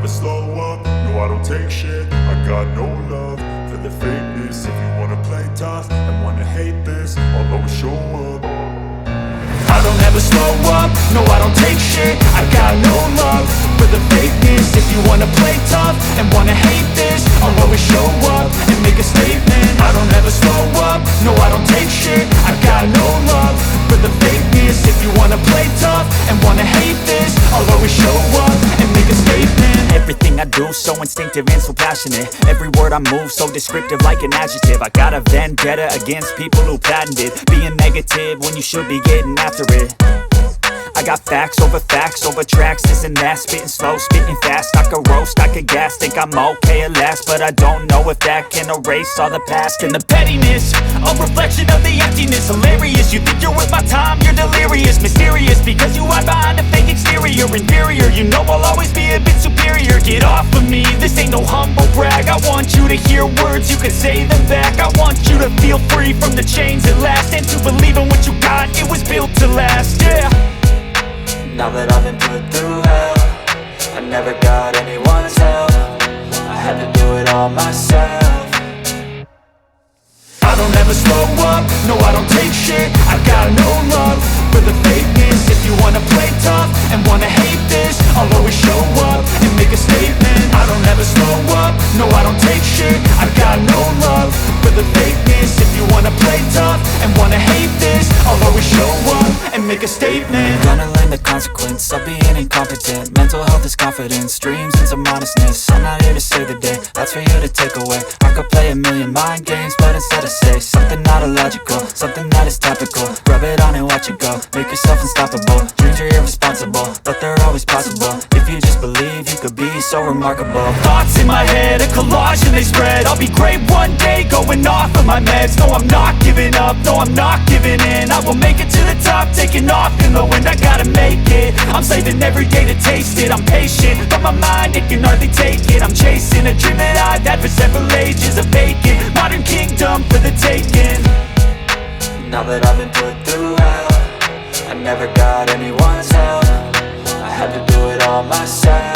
slow up, no I don't take shit. I got no love for the fakeness. If you wanna play tough and wanna hate this, I'll always show up. I don't ever slow up, no I don't take shit. I got no love for the fakeness. If you wanna play tough and wanna hate this, I'll always show up and make a statement. I don't ever slow up, no I don't take shit. I got no love for the fakeness. If you wanna play tough and wanna hate this, I'll always show up and make a statement. Everything I do so instinctive and so passionate. Every word I move so descriptive like an adjective. I got a vendetta against people who patented being negative when you should be getting after it. I got facts over tracks, this and that. Spitting slow, spitting fast, I could roast, I could gas. Think I'm okay at last, but I don't know if that can erase all the past. And the pettiness, a reflection of the emptiness. Hilarious, you think you're worth my time, you're delirious. Mysterious, because you hide behind a fake exterior. Inferior, you know I'll always be a bit superior. Get off of me, this ain't no humble brag. I want you to hear words, you can say them back. I want you to feel free from the chains at last, and to believe in what you got, it was built to last, yeah. Now that I've been put through hell, I never got anyone's help. I had to do it all myself. I don't ever slow up, no I don't take shit. I got no love for the fakeness. If you wanna play tough and wanna hate this, I'll always show up and make a statement. I don't ever slow up, no I don't take shit. I got no love for the fakeness. If you wanna play tough and wanna hate this, I'll always show up and make a statement. Gonna learn the consequence of being incompetent. Mental health is confidence, dreams and some honestness. I'm not here to save the day, that's for you to take away. I could play a million mind games, but instead I say something not illogical, something that is topical. Rub it on and watch it go, make yourself unstoppable. Dreams are irresponsible, but they're always possible. If you just believe, you could be so remarkable. Thoughts in my head, a collage and they spread. I'll be great one day, going off of my meds. No, I'm not giving up, no, I'm not giving in. I will make it to the top, taking off in the wind. I gotta make it, I'm saving every day to taste it. I'm patient, but my mind, it can hardly take it. I'm chasing a dream that I've had for several ages. A vacant, modern kingdom for the taking. Now that I've been put through hell, I never got anyone's help. I had to do it all myself.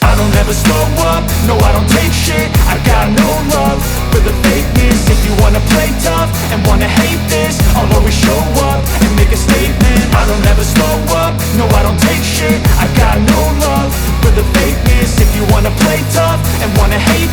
I don't ever slow up, no I don't take shit. I got no love for the fakeness. If you wanna play tough and wanna hate this, I'll always show up and make a statement. I don't ever slow up, no I don't take shit. I got no love for the fakeness. If you wanna play tough and wanna hate